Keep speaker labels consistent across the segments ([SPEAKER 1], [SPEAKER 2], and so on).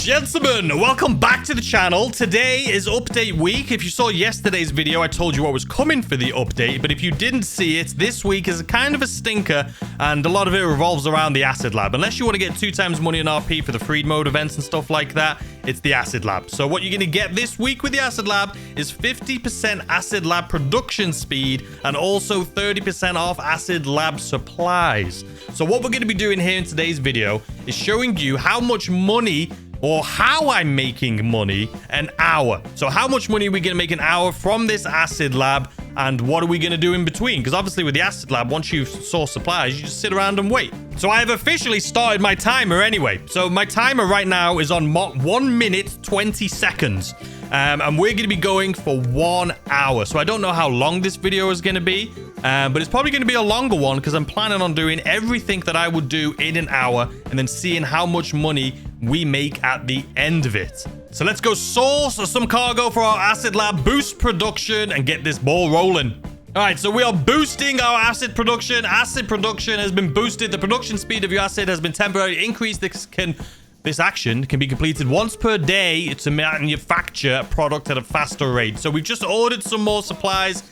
[SPEAKER 1] Gentlemen, welcome back to the channel. Today is update week. If you saw yesterday's video, I told you what was coming for the update, but if you didn't see it, this week is kind of a stinker, and a lot of it revolves around the acid lab. Unless you want to get 2 times money in RP for the freed mode events and stuff like that, it's the acid lab. So what you're going to get this week with the acid lab is 50% acid lab production speed and also 30% off acid lab supplies. So what we're going to be doing here in today's video is showing you how much money or how I'm making money an hour. So how much money are we going to make an hour from this acid lab, and what are we going to do in between? Because obviously with the acid lab, once you source supplies, you just sit around and wait. So I have officially started my timer anyway. So my timer right now is on 1 minute 20 seconds. And we're going to be going for 1 hour. So I don't know how long this video is going to be, but it's probably going to be a longer one because I'm planning on doing everything that I would do in an hour and then seeing how much money we make at the end of it. So let's go source some cargo for our acid lab, boost production, and get this ball rolling. All right, so we are boosting our acid production. Acid production has been boosted. The production speed of your acid has been temporarily increased. This action can be completed once per day to manufacture a product at a faster rate. So we've just ordered some more supplies.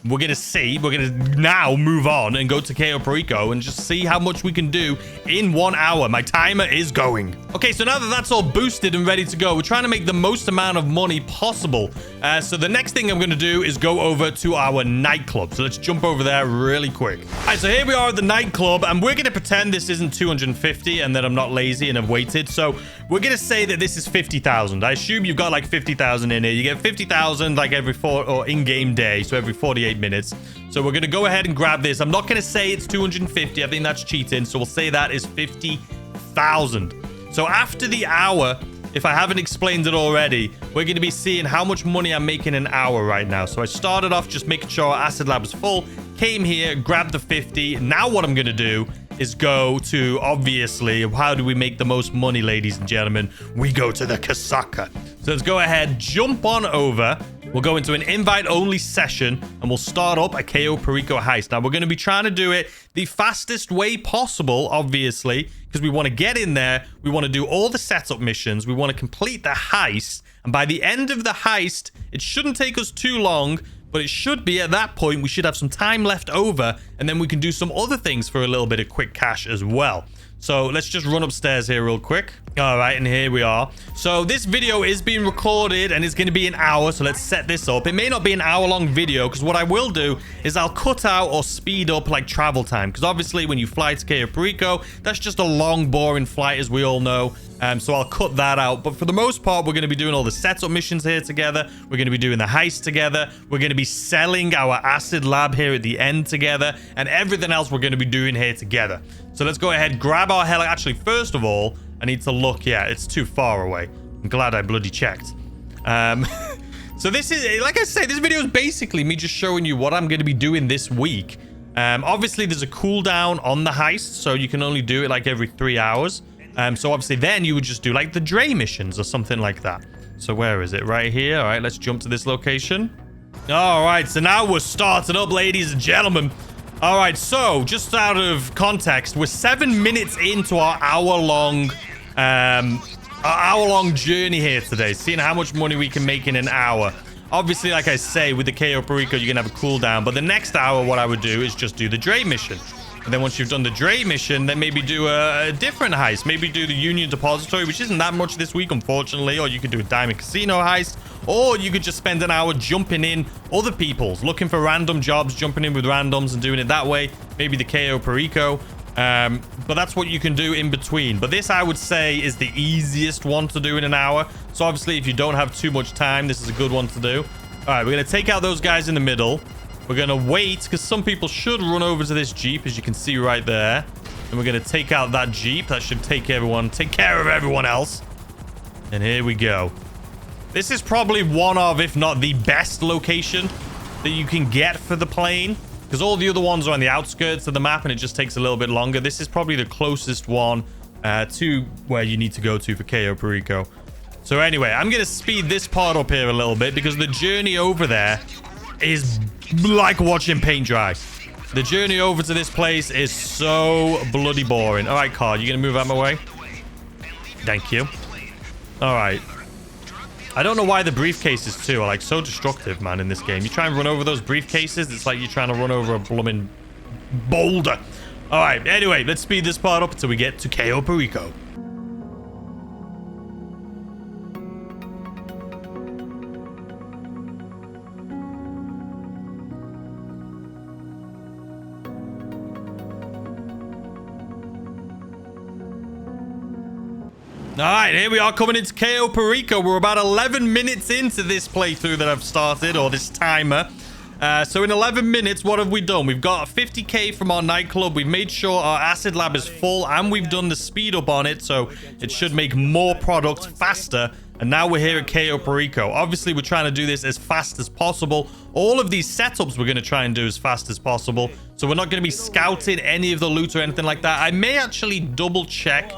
[SPEAKER 1] We're going to see. We're going to now move on and go to Cayo Perico and just see how much we can do in 1 hour. My timer is going. Okay, so now that that's all boosted and ready to go, we're trying to make the most amount of money possible. So the next thing I'm going to do is go over to our nightclub. So let's jump over there really quick. All right, so here we are at the nightclub, and we're going to pretend this isn't 250 and that I'm not lazy and have waited. So we're going to say that this is 50,000. I assume you've got like 50,000 in here. You get 50,000 like every in-game day, so every 48 minutes. So we're going to go ahead and grab this. I'm not going to say it's 250. I think that's cheating. So we'll say that is 50,000. So after the hour, if I haven't explained it already, we're going to be seeing how much money I'm making an hour right now. So I started off just making sure our acid lab was full, came here, grabbed the 50. Now what I'm going to do is go to, obviously, how do we make the most money, ladies and gentlemen? We go to the Kasaka. So let's go ahead, jump on over. We'll go into an invite-only session, and we'll start up a Cayo Perico heist. Now, we're going to be trying to do it the fastest way possible, obviously, because we want to get in there. We want to do all the setup missions. We want to complete the heist. And by the end of the heist, it shouldn't take us too long, but it should be at that point, we should have some time left over, and then we can do some other things for a little bit of quick cash as well. So let's just run upstairs here real quick. All right, and here we are. So this video is being recorded and it's going to be an hour. So let's set this up. It may not be an hour-long video because what I will do is I'll cut out or speed up like travel time. Because obviously when you fly to Cayo Perico, that's just a long, boring flight, as we all know. So I'll cut that out. But for the most part, we're going to be doing all the setup missions here together. We're going to be doing the heist together. We're going to be selling our acid lab here at the end together. And everything else we're going to be doing here together. So let's go ahead, grab our heli. Actually, first of all, I need to look. Yeah, it's too far away. I'm glad I bloody checked. So this is, like I say, this video is basically me just showing you what I'm going to be doing this week. Obviously, there's a cooldown on the heist, so you can only do it like every 3 hours. So obviously then you would just do like the Dre missions or something like that. So where is it? Right here. All right, let's jump to this location. All right, so now we're starting up, ladies and gentlemen. All right, so just out of context, we're 7 minutes into our hour-long journey here today, seeing how much money we can make in an hour. Obviously, like I say, with the Cayo Perico, you're going to have a cooldown. But the next hour, what I would do is just do the Dre mission. And then once you've done the Dre mission, then maybe do a different heist. Maybe do the Union Depository, which isn't that much this week, unfortunately. Or you could do a Diamond Casino heist. Or you could just spend an hour jumping in other people's, looking for random jobs, jumping in with randoms and doing it that way. Maybe the Cayo Perico. But that's what you can do in between. But this, I would say, is the easiest one to do in an hour. So obviously, if you don't have too much time, this is a good one to do. All right, we're going to take out those guys in the middle. We're going to wait because some people should run over to this Jeep, as you can see right there. And we're going to take out that Jeep. That should take care of everyone else. And here we go. This is probably one of, if not the best location that you can get for the plane. Because all the other ones are on the outskirts of the map and it just takes a little bit longer. This is probably the closest one to where you need to go to for Cayo Perico. So anyway, I'm going to speed this part up here a little bit because the journey over there is like watching paint dry. The journey over to this place is so bloody boring. All right, car, you going to move out of my way? Thank you. All right. I don't know why the briefcases, too, are, like, so destructive, man, in this game. You try and run over those briefcases, it's like you're trying to run over a blooming boulder. All right. Anyway, let's speed this part up until we get to Cayo Perico. All right, here we are coming into Cayo Perico. We're about 11 minutes into this playthrough that I've started, or this timer. So in 11 minutes, what have we done? We've got 50k from our nightclub. We've made sure our acid lab is full, and we've done the speed up on it, so it should make more product faster. And now we're here at Cayo Perico. Obviously, we're trying to do this as fast as possible. All of these setups we're going to try and do as fast as possible. So we're not going to be scouting any of the loot or anything like that. I may actually double check.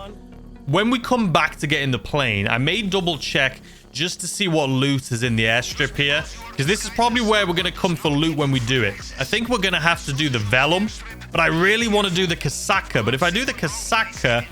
[SPEAKER 1] When we come back to get in the plane, I may double check just to see what loot is in the airstrip here. Because this is probably where we're going to come for loot when we do it. I think we're going to have to do the vellum. But I really want to do the casaca. But if I do the casaca,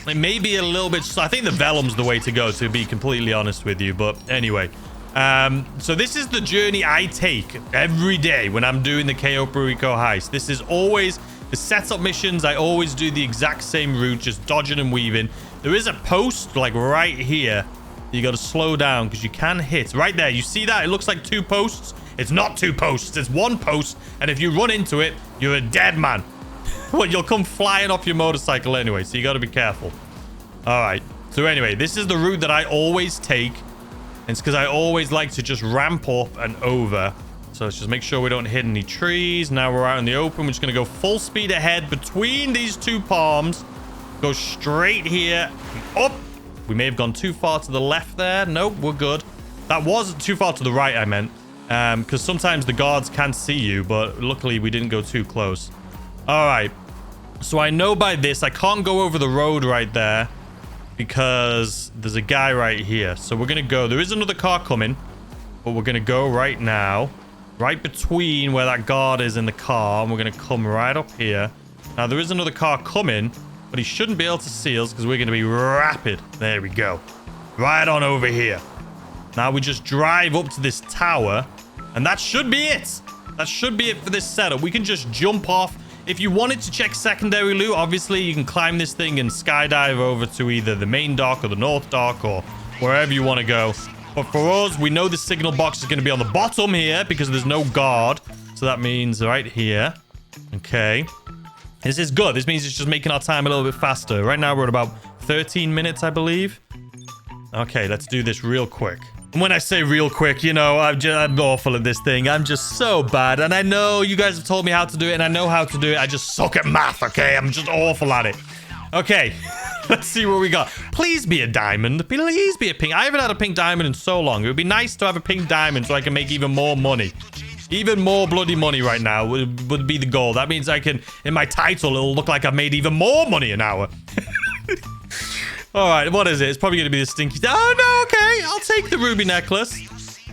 [SPEAKER 1] it may be a little bit... I think the vellum's the way to go, to be completely honest with you. But anyway. So this is the journey I take every day when I'm doing the Cayo Perico heist. This is always... The setup missions, I always do the exact same route, just dodging and weaving. There is a post, like, right here. You got to slow down because you can hit. Right there, you see that? It looks like 2 posts. It's not 2 posts. It's 1 post. And if you run into it, you're a dead man. Well, you'll come flying off your motorcycle anyway, so you got to be careful. All right. So anyway, this is the route that I always take. And it's because I always like to just ramp up and over. So let's just make sure we don't hit any trees. Now we're out in the open. We're just going to go full speed ahead between these 2 palms. Go straight here. Up. We may have gone too far to the left there. Nope, we're good. That was too far to the right, I meant. Because sometimes the guards can see you, but luckily we didn't go too close. All right. So I know by this, I can't go over the road right there because there's a guy right here. So we're going to go. There is another car coming, but we're going to go right now. Right between where that guard is in the car. And we're going to come right up here. Now, there is another car coming, but he shouldn't be able to see us because we're going to be rapid. There we go. Right on over here. Now, we just drive up to this tower, and that should be it. That should be it for this setup. We can just jump off. If you wanted to check secondary loot, obviously, you can climb this thing and skydive over to either the main dock or the north dock or wherever you want to go. But for us, we know the signal box is going to be on the bottom here because there's no guard. So that means right here. Okay. This is good. This means it's just making our time a little bit faster. Right now, we're at about 13 minutes, I believe. Okay, let's do this real quick. And when I say real quick, you know, I'm awful at this thing. I'm just so bad. And I know you guys have told me how to do it, and I know how to do it. I just suck at math, okay? I'm just awful at it. Okay. Let's see what we got. Please be a diamond. Please be a pink. I haven't had a pink diamond in so long. It would be nice to have a pink diamond so I can make even more money. Even more bloody money right now would be the goal. That means I can, in my title, it'll look like I've made even more money an hour. All right, what is it? It's probably going to be the stinky... Oh, no, okay. I'll take the ruby necklace.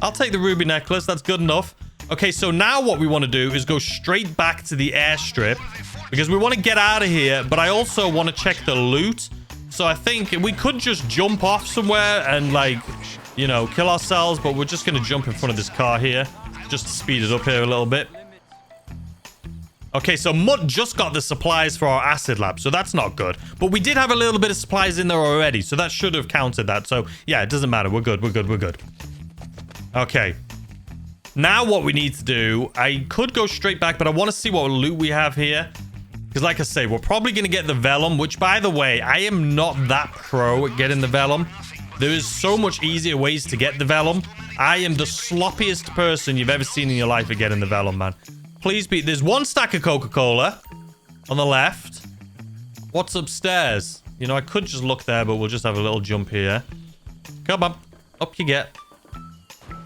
[SPEAKER 1] I'll take the ruby necklace. That's good enough. Okay, so now what we want to do is go straight back to the airstrip because we want to get out of here, but I also want to check the loot. So I think we could just jump off somewhere and, like, you know, kill ourselves, but we're just going to jump in front of this car here just to speed it up here a little bit. Okay, so Mutt just got the supplies for our acid lab, so that's not good. But we did have a little bit of supplies in there already, so that should have counted that. So, yeah, it doesn't matter. We're good. We're good. We're good. Okay. Now what we need to do, I could go straight back, but I want to see what loot we have here. Because like I say, we're probably going to get the vellum, which, by the way, I am not that pro at getting the vellum. There is so much easier ways to get the vellum. I am the sloppiest person you've ever seen in your life at getting the vellum, man. Please be... There's 1 stack of Coca-Cola on the left. What's upstairs? You know, I could just look there, but we'll just have a little jump here. Come on. Up you get.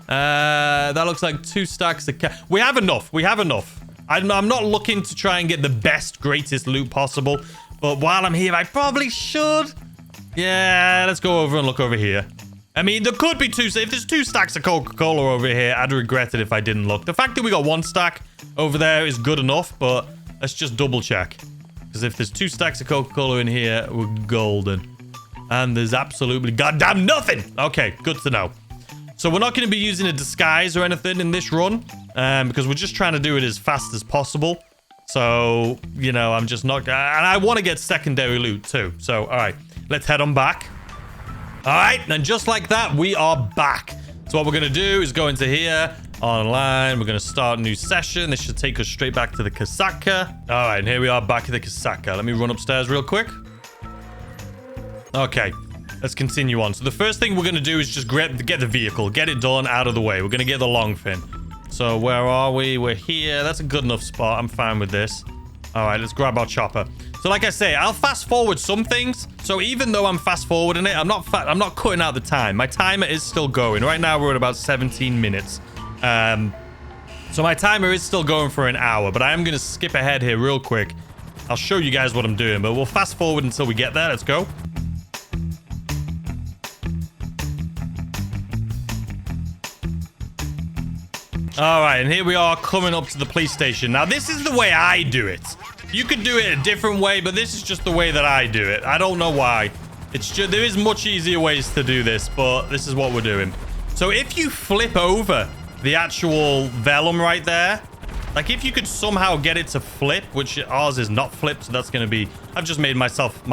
[SPEAKER 1] That looks like 2 stacks of... We have enough. We have enough. I'm not looking to try and get the best, greatest loot possible. But while I'm here, I probably should. Yeah, let's go over and look over here. I mean, there could be 2... If there's 2 stacks of Coca-Cola over here, I'd regret it if I didn't look. The fact that we got 1 stack over there is good enough, but let's just double check. Because if there's 2 stacks of Coca-Cola in here, we're golden. And there's absolutely goddamn nothing. Okay, good to know. So we're not going to be using a disguise or anything in this run. Because we're just trying to do it as fast as possible. So, you know, I'm just not... And I want to get secondary loot too. So, all right. Let's head on back. All right. And just like that, we are back. So what we're going to do is go into here. Online. We're going to start a new session. This should take us straight back to the Casaka. All right. And here we are back at the Casaka. Let me run upstairs real quick. Okay. Let's continue on. So the first thing we're going to do is just get the vehicle. Get it done out of the way. We're going to get the long fin. So where are we? We're here. That's a good enough spot. I'm fine with this. All right, let's grab our chopper. So like I say, I'll fast forward some things. So even though I'm fast forwarding it, I'm not cutting out the time. My timer is still going. Right now we're at about 17 minutes. So my timer is still going for an hour, but I am going to skip ahead here real quick. I'll show you guys what I'm doing, but we'll fast forward until we get there. Let's go. All right, and here we are coming up to the police station. Now, this is the way I do it. You could do it a different way, but this is just the way that I do it. I don't know why. It's just, there is much easier ways to do this, but this is what we're doing. So if you flip over the actual vellum right there, like if you could somehow get it to flip, which ours is not flipped, so that's going to be... I've just made my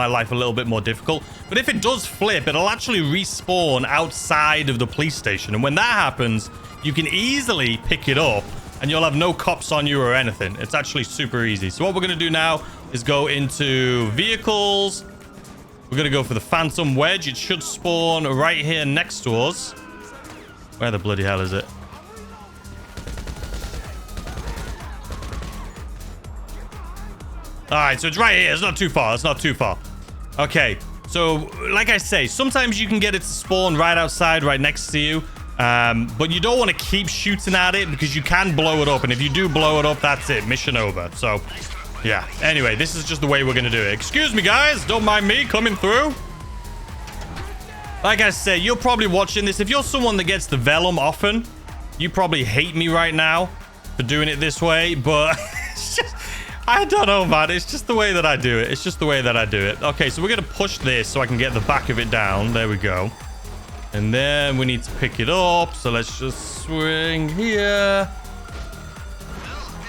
[SPEAKER 1] life a little bit more difficult. But if it does flip, it'll actually respawn outside of the police station. And when that happens... you can easily pick it up and you'll have no cops on you or anything. It's actually super easy. So what we're going to do now is go into vehicles. We're going to go for the Phantom Wedge. It should spawn right here next to us. Where the bloody hell is it? All right, so it's right here. It's not too far. It's not too far. Okay, so like I say, sometimes you can get it to spawn right outside, right next to you. But you don't want to keep shooting at it because you can blow it up. And if you do blow it up, that's it. Mission over. So, yeah. Anyway, this is just the way we're going to do it. Excuse me, guys. Don't mind me coming through. Like I say, you're probably watching this. If you're someone that gets the vellum often, you probably hate me right now for doing it this way. But it's just, I don't know, man. It's just the way that I do it. It's just the way that I do it. Okay, so we're going to push this so I can get the back of it down. There we go. And then we need to pick it up. So let's just swing here.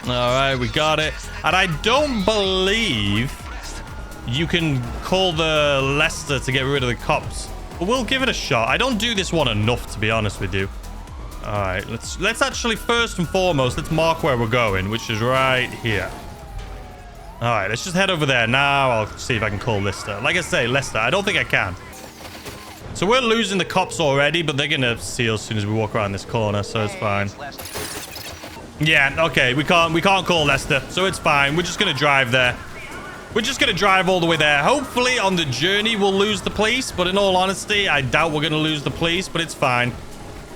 [SPEAKER 1] All right, we got it. And I don't believe you can call the Lester to get rid of the cops. But we'll give it a shot. I don't do this one enough, to be honest with you. All right, let's actually first and foremost, let's mark where we're going, which is right here. All right, let's just head over there. Now I'll see if I can call Lester. Like I say, Lester, I don't think I can. So we're losing the cops already, but they're going to see us as soon as we walk around this corner, so it's fine. Yeah, okay, we can't call Lester, so it's fine. We're just going to drive there. We're just going to drive all the way there. Hopefully, on the journey, we'll lose the police, but in all honesty, I doubt we're going to lose the police, but it's fine.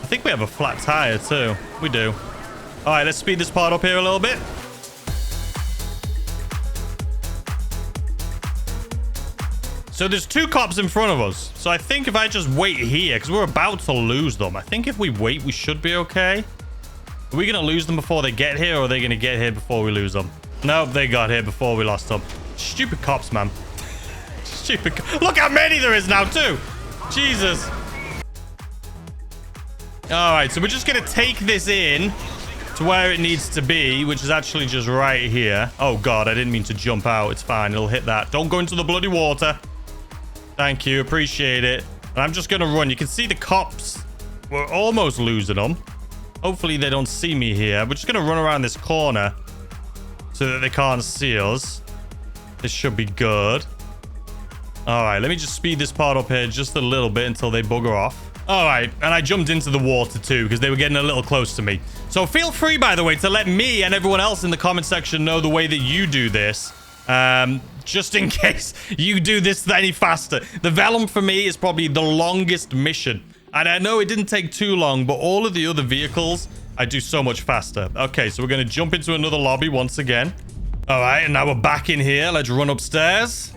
[SPEAKER 1] I think we have a flat tire, too. We do. All right, let's speed this part up here a little bit. So there's two cops in front of us. So I think if I just wait here, because we're about to lose them. I think if we wait, we should be okay. Are we going to lose them before they get here, or are they going to get here before we lose them? Nope, they got here before we lost them. Stupid cops, man. Stupid look how many there is now, too. Jesus. All right, so we're just going to take this in to where it needs to be, which is actually just right here. Oh, God, I didn't mean to jump out. It's fine. It'll hit that. Don't go into the bloody water. Thank you. Appreciate it. And I'm just going to run. You can see the cops. We're almost losing them. Hopefully they don't see me here. We're just going to run around this corner so that they can't see us. This should be good. All right. Let me just speed this part up here just a little bit until they bugger off. All right. And I jumped into the water too because they were getting a little close to me. So feel free, by the way, to let me and everyone else in the comment section know the way that you do this. Just in case you do this any faster. The vellum for me is probably the longest mission. And I know it didn't take too long, but all of the other vehicles, I do so much faster. Okay, so we're going to jump into another lobby once again. All right, and now we're back in here. Let's run upstairs.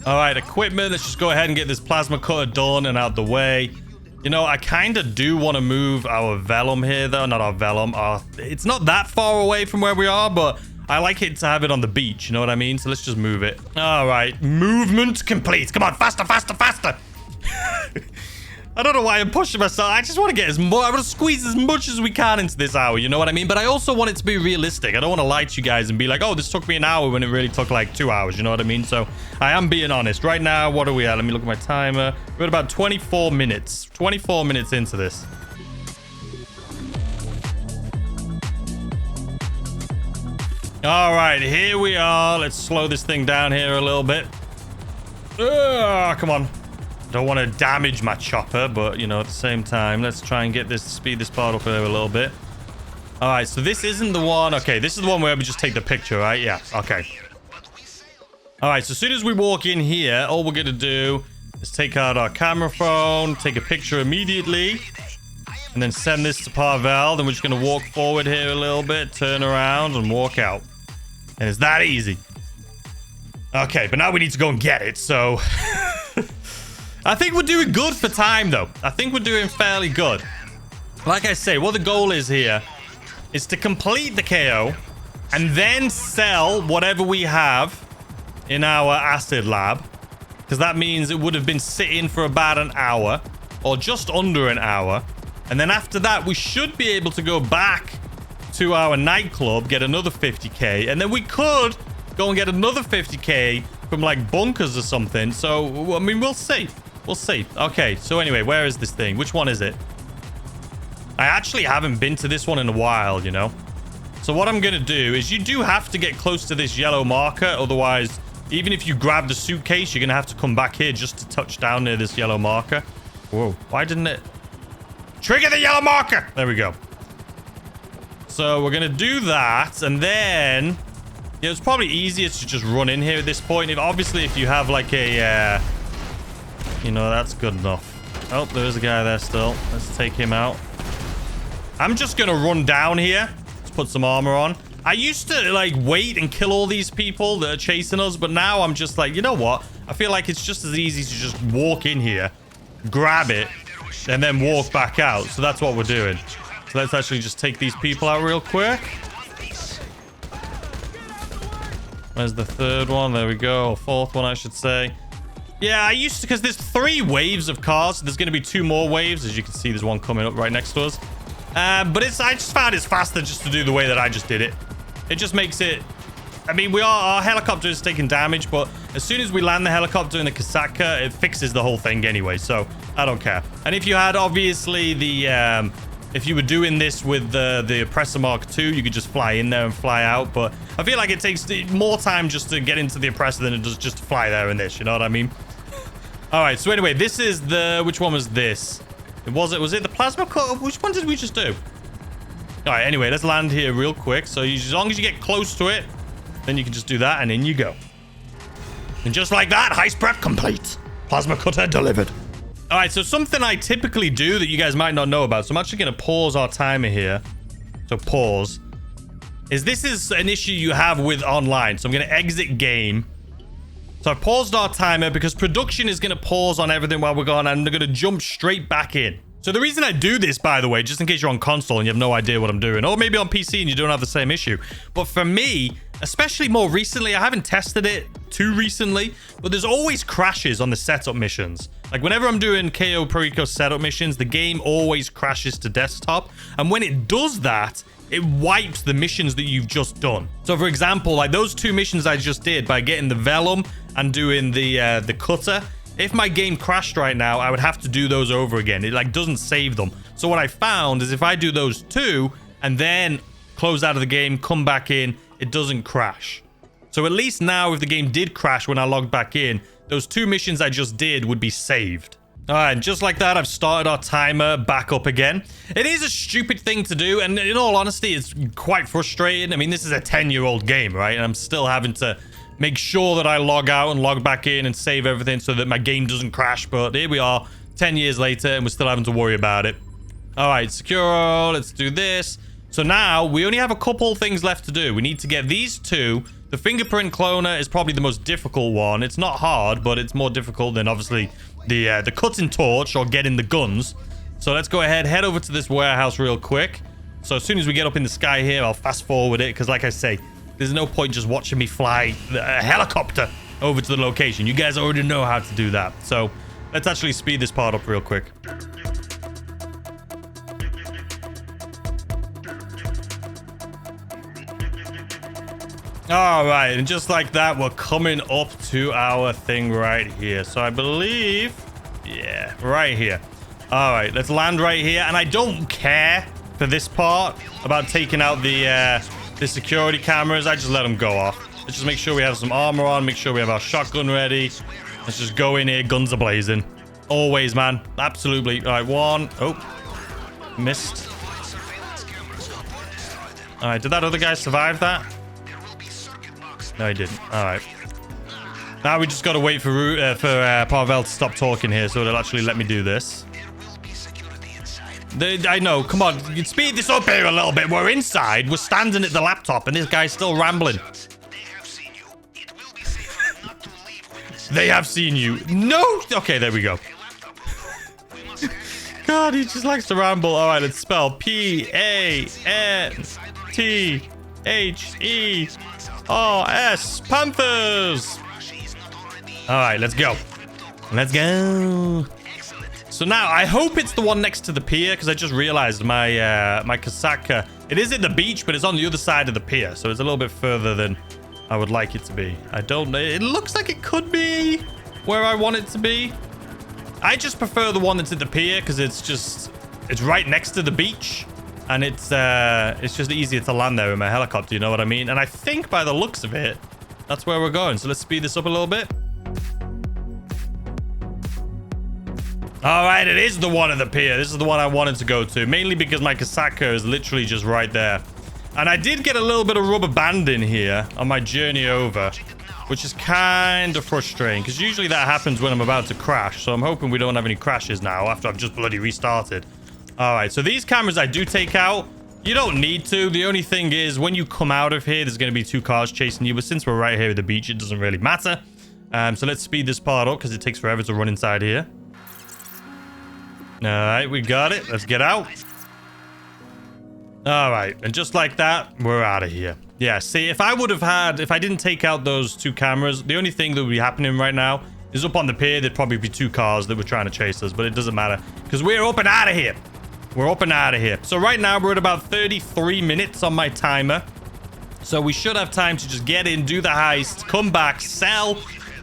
[SPEAKER 1] All right, equipment. Let's just go ahead and get this plasma cutter done and out the way. You know, I kind of do want to move our vellum here, though. Not our vellum. It's not that far away from where we are, but I like it to have it on the beach. You know what I mean? So let's just move it. All right. Movement complete. Come on. Faster, faster, faster. I don't know why I'm pushing myself. I just want to get as much. I want to squeeze as much as we can into this hour. You know what I mean? But I also want it to be realistic. I don't want to lie to you guys and be like, oh, this took me an hour when it really took like 2 hours. You know what I mean? So I am being honest. Right now, what are we at? Let me look at my timer. We're at about 24 minutes. 24 minutes into this. All right, here we are. Let's slow this thing down here a little bit. Come on. Don't want to damage my chopper, but, you know, at the same time, let's try and get this, speed this part up there a little bit. All right, so this isn't the one. Okay, this is the one where we just take the picture, right? Yeah, okay. All right, so as soon as we walk in here, all we're going to do is take out our camera phone, take a picture immediately, and then send this to Parvel. Then we're just going to walk forward here a little bit, turn around, and walk out. And it's that easy. Okay, but now we need to go and get it, so... I think we're doing good for time, though. I think we're doing fairly good. Like I say, what the goal is here is to complete the KO and then sell whatever we have in our acid lab. Because that means it would have been sitting for about an hour or just under an hour. And then after that, we should be able to go back to our nightclub, get another 50k. And then we could go and get another 50k from like bunkers or something. So, I mean, we'll see. We'll see. Okay, so anyway, where is this thing? Which one is it? I actually haven't been to this one in a while, you know? So what I'm going to do is you do have to get close to this yellow marker. Otherwise, even if you grab the suitcase, you're going to have to come back here just to touch down near this yellow marker. Whoa, why didn't it? Trigger the yellow marker! There we go. So we're going to do that. And then, yeah, it's probably easier to just run in here at this point. Obviously, if you have like a... you know, that's good enough. Oh, there's a guy there still. Let's take him out. I'm just going to run down here. Let's put some armor on. I used to, like, wait and kill all these people that are chasing us. But now I'm just like, you know what? I feel like it's just as easy to just walk in here, grab it, and then walk back out. So that's what we're doing. So let's actually just take these people out real quick. Where's the third one? There we go. Or fourth one, I should say. Yeah, I used to, because there's 3 waves of cars. So there's going to be 2 more waves. As you can see, there's one coming up right next to us. But I just found it's faster just to do the way that I just did it. It just makes it... I mean, our helicopter is taking damage, but as soon as we land the helicopter in the Kasatka, it fixes the whole thing anyway, so I don't care. And if you had, obviously, the... if you were doing this with the Oppressor Mark II, you could just fly in there and fly out, but I feel like it takes more time just to get into the Oppressor than it does just to fly there in this, you know what I mean? All right, so anyway, this is the... Which one was this? Was it the plasma cutter? Which one did we just do? All right, anyway, let's land here real quick. So as long as you get close to it, then you can just do that, and in you go. And just like that, heist prep complete. Plasma cutter delivered. All right, so something I typically do that you guys might not know about. So I'm actually going to pause our timer here. So pause. This is an issue you have with online. So I'm going to exit game. So I paused our timer because production is going to pause on everything while we're gone, and they're going to jump straight back in. So the reason I do this, by the way, just in case you're on console and you have no idea what I'm doing, or maybe on PC and you don't have the same issue. But for me, especially more recently, I haven't tested it too recently, but there's always crashes on the setup missions. Like whenever I'm doing Cayo Perico setup missions, the game always crashes to desktop. And when it does that, it wipes the missions that you've just done. So for example, like those 2 missions I just did by getting the Vellum and doing the cutter, if my game crashed right now, I would have to do those over again. It like doesn't save them. So what I found is if I do those 2 and then close out of the game, come back in, it doesn't crash. So at least now if the game did crash when I logged back in, those 2 missions I just did would be saved. All right, and just like that, I've started our timer back up again. It is a stupid thing to do, and in all honesty, it's quite frustrating. I mean, this is a 10-year-old game, right? And I'm still having to make sure that I log out and log back in and save everything so that my game doesn't crash. But here we are, 10 years later, and we're still having to worry about it. All right, secure, let's do this. So now, we only have a couple things left to do. We need to get these 2. The fingerprint cloner is probably the most difficult one. It's not hard, but it's more difficult than, obviously, the cutting torch or getting the guns. So let's go ahead, head over to this warehouse real quick. So as soon as we get up in the sky here, I'll fast forward it, because like I say, There's no point just watching me fly a helicopter over to the location. You guys already know how to do that. So let's actually speed this part up real quick. All right, and just like that, we're coming up to our thing right here. So I believe, yeah, right here. All right, let's land right here. And I don't care for this part about taking out the security cameras. I just let them go off. Let's just make sure we have some armor on, make sure we have our shotgun ready. Let's just go in here, guns are blazing. Always, man, absolutely. All right, one. Oh, missed. All right, did that other guy survive that? No, he didn't. All right. Now we just got to wait for Pavel to stop talking here so it'll actually let me do this. I know. Come on. You speed this up here a little bit. We're inside. We're standing at the laptop and this guy's still rambling. They have seen you. No. Okay, there we go. God, he just likes to ramble. All right, let's spell P-A-N-T-H-E-R-S. Panthers. All right, let's go. Let's go. So now, I hope it's the one next to the pier, because I just realized my my Kasaka, it is at the beach, but it's on the other side of the pier, so it's a little bit further than I would like it to be. I don't know. It looks like it could be where I want it to be. I just prefer the one that's at the pier, because it's right next to the beach, and it's just easier to land there with my helicopter, you know what I mean? And I think by the looks of it, that's where we're going. So let's speed this up a little bit. All right, it is the one at the pier. This is the one I wanted to go to, mainly because my Kasaka is literally just right there. And I did get a little bit of rubber band in here on my journey over, which is kind of frustrating because usually that happens when I'm about to crash. So I'm hoping we don't have any crashes now after I've just bloody restarted. All right, so these cameras I do take out. You don't need to. The only thing is when you come out of here, there's going to be 2 cars chasing you. But since we're right here at the beach, it doesn't really matter. So let's speed this part up because it takes forever to run inside here. All right, we got it. Let's get out. All right, and just like that, we're out of here. Yeah, see, if I didn't take out those 2 cameras, the only thing that would be happening right now is up on the pier, there'd probably be 2 cars that were trying to chase us, but it doesn't matter because we're up and out of here. We're up and out of here. So right now, we're at about 33 minutes on my timer. So we should have time to just get in, do the heist, come back, sell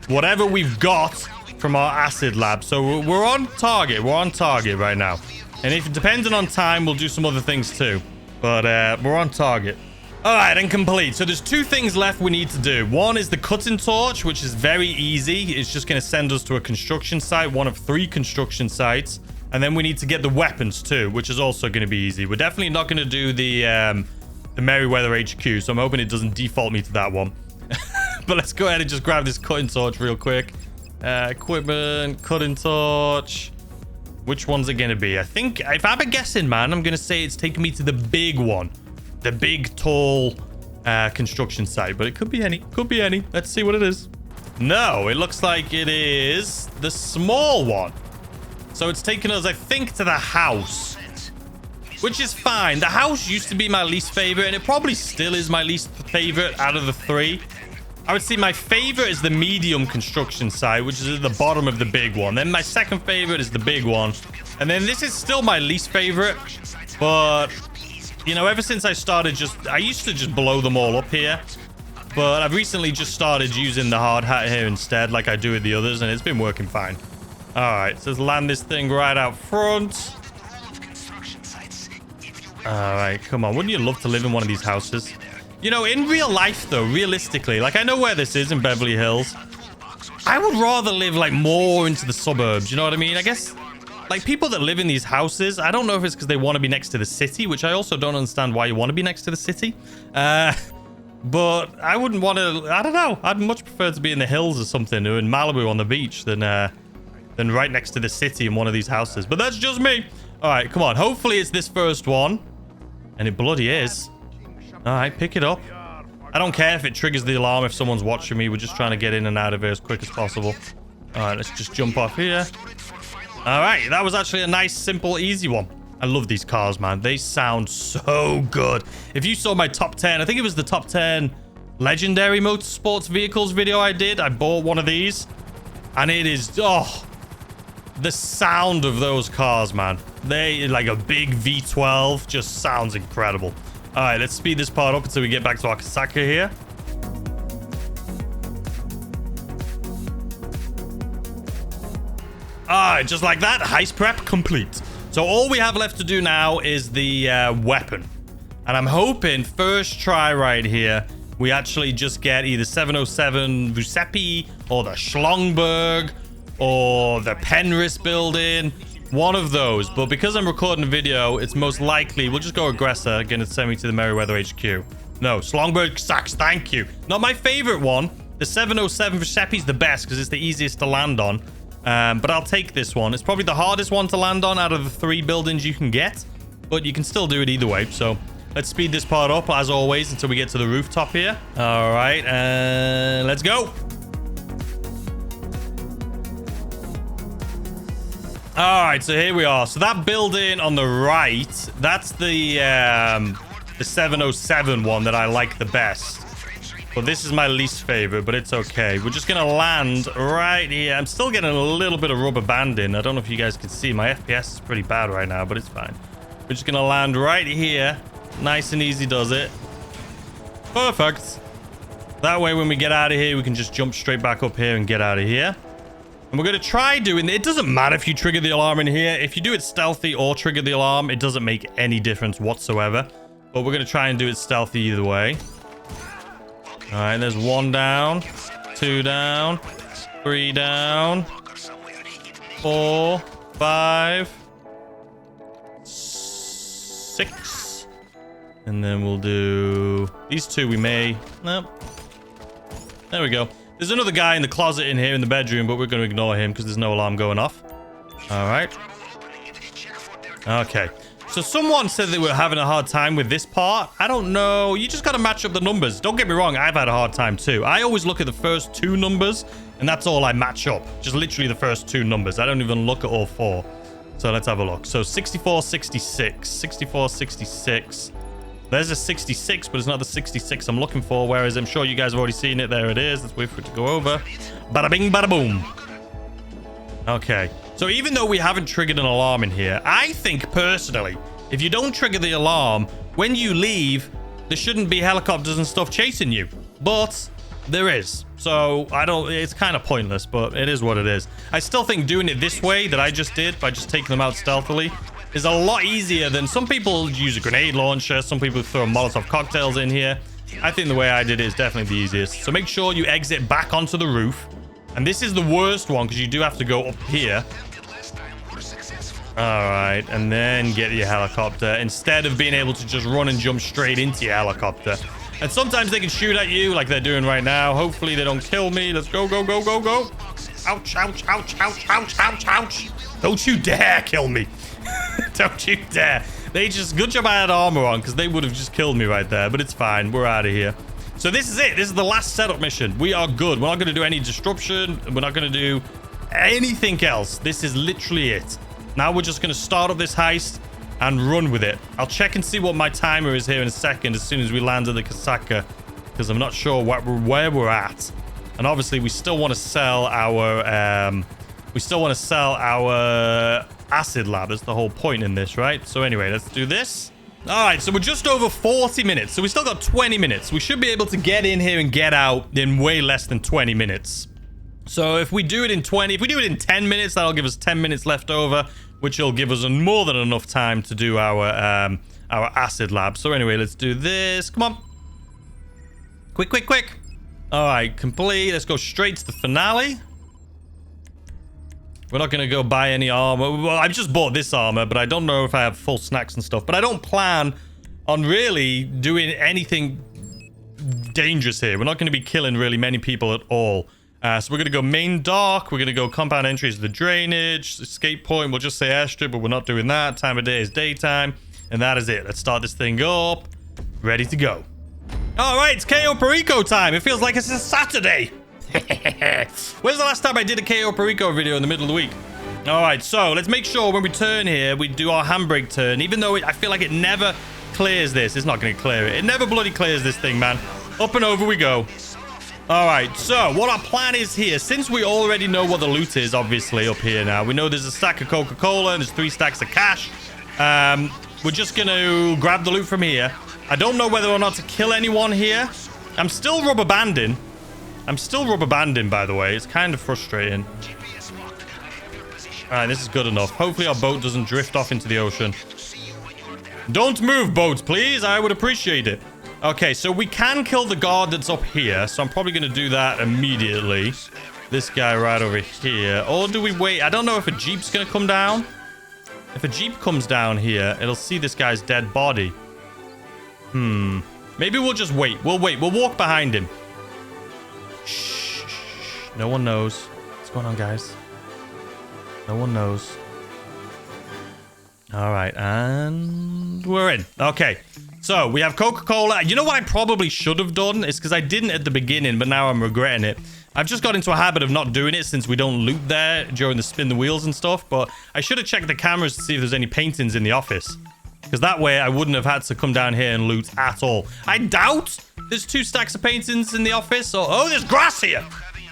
[SPEAKER 1] whatever we've got from our acid lab. So we're on target. We're on target right now. And if depending on time, we'll do some other things too. But we're on target. All right, and complete. So there's 2 things left we need to do. One is the cutting torch, which is very easy. It's just going to send us to a construction site, one of 3 construction sites. And then we need to get the weapons too, which is also going to be easy. We're definitely not going to do the Merryweather HQ, so I'm hoping it doesn't default me to that one. But let's go ahead and just grab this cutting torch real quick. Equipment, cutting torch. Which one's it going to be? I think, if I'm guessing, man, I'm going to say it's taking me to the big one. The big, tall construction site. But it could be any. Could be any. Let's see what it is. No, it looks like it is the small one. So it's taking us, I think, to the house. Which is fine. The house used to be my least favorite. And it probably still is my least favorite out of the 3. I would say my favorite is the medium construction site, which is at the bottom of the big one. Then my second favorite is the big one. And then this is still my least favorite. But, you know, ever since I started I used to just blow them all up here. But I've recently just started using the hard hat here instead, like I do with the others. And it's been working fine. All right, so let's land this thing right out front. All right, come on. Wouldn't you love to live in one of these houses? You know, in real life, though, realistically, like, I know where this is in Beverly Hills. I would rather live, like, more into the suburbs, you know what I mean? I guess, like, people that live in these houses, I don't know if it's because they want to be next to the city, which I also don't understand why you want to be next to the city. But I wouldn't want to, I don't know. I'd much prefer to be in the hills or something, or in Malibu on the beach than right next to the city in one of these houses. But that's just me. All right, come on. Hopefully it's this first one. And it bloody is. All right, pick it up. I don't care if it triggers the alarm if someone's watching me. We're just trying to get in and out of here as quick as possible. All right, let's just jump off here. All right, that was actually a nice, simple, easy one. I love these cars, man. They sound so good. If you saw my top 10, I think it was the top 10 legendary motorsports vehicles video I did. I bought one of these. And it is... Oh, the sound of those cars, man. They, like a big V12, just sounds incredible. All right, let's speed this part up until we get back to our Kasaka here. All right, just like that, heist prep complete. So all we have left to do now is the weapon. And I'm hoping first try right here, we actually just get either 707 Vusepi or the Schlongberg or the Penrith building. One of those. But because I'm recording a video, it's most likely we'll just go aggressor. Again, it's send me to the Merryweather HQ. No, Schlongberg sucks. Thank you. Not my favorite one. The 707 Vusepi is the best because it's the easiest to land on. But I'll take this one. It's probably the hardest one to land on out of the 3 buildings you can get. But you can still do it either way. So let's speed this part up, as always, until we get to the rooftop here. All right, let's go. All right, so here we are. So that building on the right, that's the 707 one that I like the best. But this is my least favorite, but it's okay. We're just going to land right here. I'm still getting a little bit of rubber banding. I don't know if you guys can see. My FPS is pretty bad right now, but it's fine. We're just going to land right here. Nice and easy does it. Perfect. That way, when we get out of here, we can just jump straight back up here and get out of here. And we're going to try doing it. It doesn't matter if you trigger the alarm in here. If you do it stealthy or trigger the alarm, it doesn't make any difference whatsoever. But we're going to try and do it stealthy either way. All right, there's 1 down, 2 down, 3 down, 4, 5, 6. And then we'll do these 2 we may... Nope. There we go. There's another guy in the closet in here in the bedroom, but we're going to ignore him because there's no alarm going off. All right. Okay. So someone said they were having a hard time with this part. I don't know. You just got to match up the numbers. Don't get me wrong. I've had a hard time too. I always look at the first 2 numbers, and that's all I match up. Just literally the first 2 numbers. I don't even look at all 4. So let's have a look. So 64, 66. 64, 66. There's a 66, but it's not the 66 I'm looking for. Whereas I'm sure you guys have already seen it. There it is. Let's wait for it to go over. Bada bing, bada boom. Okay. So even though we haven't triggered an alarm in here, I think personally, if you don't trigger the alarm, when you leave, there shouldn't be helicopters and stuff chasing you. But there is. So I don't, it's kind of pointless, but it is what it is. I still think doing it this way that I just did by just taking them out stealthily is a lot easier than some people use a grenade launcher. Some people throw Molotov cocktails in here. I think the way I did it is definitely the easiest. So make sure you exit back onto the roof. And this is the worst one because you do have to go up here. All right, and then get your helicopter instead of being able to just run and jump straight into your helicopter. And sometimes they can shoot at you like they're doing right now. Hopefully they don't kill me. Let's go, go, go, go, go. Ouch, ouch, ouch, ouch, ouch, ouch, ouch. Don't you dare kill me. Don't you dare. They just, good job I had armor on because they would have just killed me right there. But it's fine. We're out of here. So this is it. This is the last setup mission. We are good. We're not going to do any disruption. We're not going to do anything else. This is literally it. Now we're just going to start up this heist and run with it. I'll check and see what my timer is here in a second as soon as we land at the Kasaka, because I'm not sure where we're at. And obviously we still want to sell our acid lab. That's the whole point in this, right? So anyway, let's do this. All right, so we're just over 40 minutes. So we still got 20 minutes. We should be able to get in here and get out in way less than 20 minutes. So if we do it in 20, if we do it in 10 minutes, that'll give us 10 minutes left over, which will give us more than enough time to do our acid lab. So anyway, let's do this. Come on. Quick, quick, quick. All right, complete. Let's go straight to the finale. We're not going to go buy any armor. Well, I just bought this armor, but I don't know if I have full snacks and stuff. But I don't plan on really doing anything dangerous here. We're not going to be killing really many people at all. So we're going to go main dock. We're going to go compound entries, the drainage, escape point. We'll just say airstrip, but we're not doing that. Time of day is daytime. And that is it. Let's start this thing up. Ready to go. All right, it's Cayo Perico time. It feels like it's a Saturday. When's the last time I did a Cayo Perico video in the middle of the week? All right, so let's make sure when we turn here, we do our handbrake turn. Even though I feel like it never clears this. It's not going to clear it. It never bloody clears this thing, man. Up and over we go. All right, so what our plan is here, since we already know what the loot is, obviously, up here now. We know there's a stack of Coca-Cola and there's 3 stacks of cash. We're just going to grab the loot from here. I don't know whether or not to kill anyone here. I'm still rubber banding. By the way. It's kind of frustrating. All right, this is good enough. Hopefully our boat doesn't drift off into the ocean. Don't move, boats, please. I would appreciate it. Okay, so we can kill the guard that's up here. So I'm probably going to do that immediately. This guy right over here. Or do we wait? I don't know if a jeep's going to come down. If a jeep comes down here, it'll see this guy's dead body. Maybe we'll just wait. We'll wait. We'll walk behind him. Shh. No one knows. What's going on, guys? No one knows. All right, and we're in. Okay, so we have Coca-Cola. You know what I probably should have done? It's because I didn't at the beginning, but now I'm regretting it. I've just got into a habit of not doing it since we don't loot there during the spin the wheels and stuff, but I should have checked the cameras to see if there's any paintings in the office. Because that way I wouldn't have had to come down here and loot at all. I doubt there's 2 stacks of paintings in the office. Oh, there's grass here.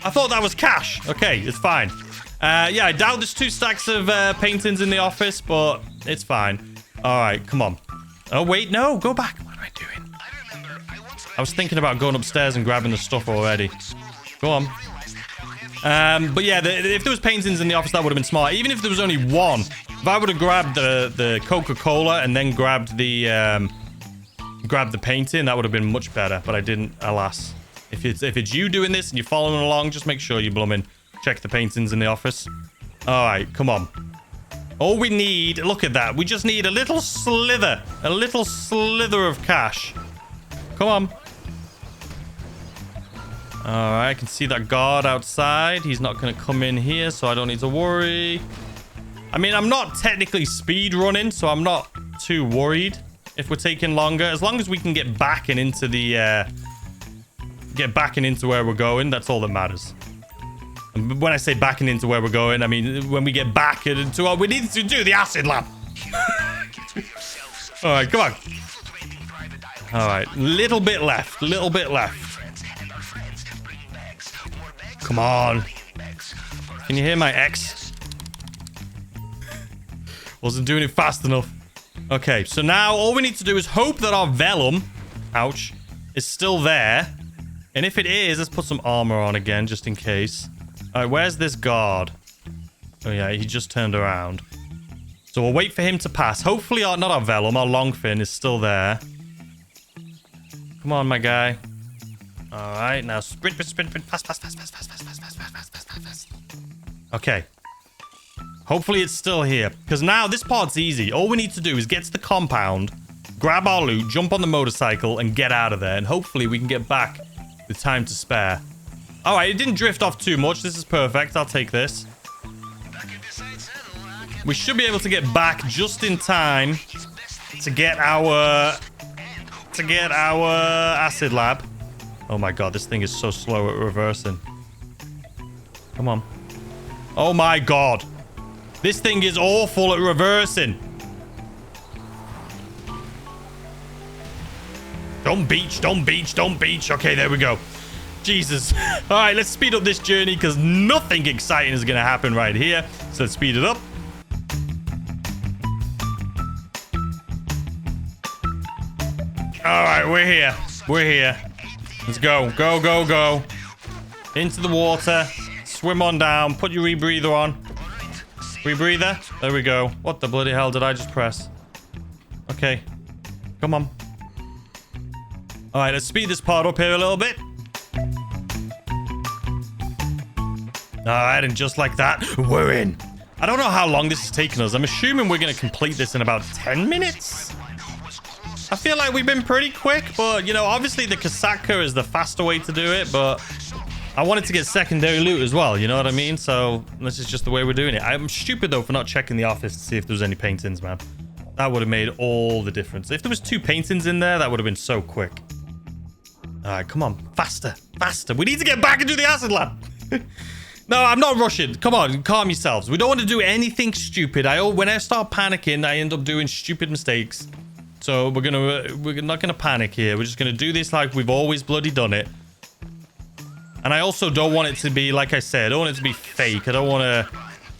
[SPEAKER 1] I thought that was cash. Okay, it's fine. Yeah, I doubt there's 2 stacks of paintings in the office, but it's fine. All right, come on. Oh, wait, no, go back. What am I doing? I was thinking about going upstairs and grabbing the stuff already. Go on. But yeah, if there was paintings in the office, that would have been smart. Even if there was only 1. If I would have grabbed the Coca-Cola and then grabbed the painting, that would have been much better. But I didn't, alas. If it's you doing this and you're following along, just make sure you blooming check the paintings in the office. All right, come on. All we need, look at that. We just need a little slither of cash. Come on. All right, I can see that guard outside. He's not going to come in here, so I don't need to worry. I mean, I'm not technically speed running, so I'm not too worried if we're taking longer. As long as we can get back and into the where we're going, that's all that matters. And when I say backing into where we're going, I mean when we get back into what we need to do, the acid lab. All right, come on. All right, little bit left. Come on. Can you hear my X? Wasn't doing it fast enough. Okay, so now all we need to do is hope that our vellum, ouch, is still there. And if it is, let's put some armor on again, just in case. All right, where's this guard? Oh, yeah, he just turned around. So we'll wait for him to pass. Hopefully, not our vellum, our longfin is still there. Come on, my guy. All right, now sprint, fast. Okay. Hopefully, it's still here. Because now this part's easy. All we need to do is get to the compound, grab our loot, jump on the motorcycle, and get out of there. And hopefully, we can get back with time to spare. All right, it didn't drift off too much. This is perfect. I'll take this. We should be able to get back just in time to get our acid lab. Oh my god, this thing is so slow at reversing. Come on. Oh my god. This thing is awful at reversing. Don't beach. Okay, there we go. Jesus. All right, let's speed up this journey because nothing exciting is going to happen right here. So let's speed it up. All right, we're here. Let's go. Go. Into the water. Swim on down. Put your rebreather on. Rebreather. There we go. What the bloody hell did I just press? Okay. Come on. All right, let's speed this part up here a little bit. All right, and just like that, we're in. I don't know how long this has taken us. I'm assuming we're going to complete this in about 10 minutes. I feel like we've been pretty quick, but, you know, obviously the Kasaka is the faster way to do it, but I wanted to get secondary loot as well, you know what I mean? So this is just the way we're doing it. I'm stupid, though, for not checking the office to see if there was any paintings, man. That would have made all the difference. If there was 2 paintings in there, that would have been so quick. All right, come on. Faster. We need to get back into the acid lab. No, I'm not rushing. Come on, calm yourselves. We don't want to do anything stupid. When I start panicking, I end up doing stupid mistakes. So we're not gonna panic here. We're just gonna do this like we've always bloody done it. And I also don't want it to be, like I said, I don't want it to be fake. I don't want to...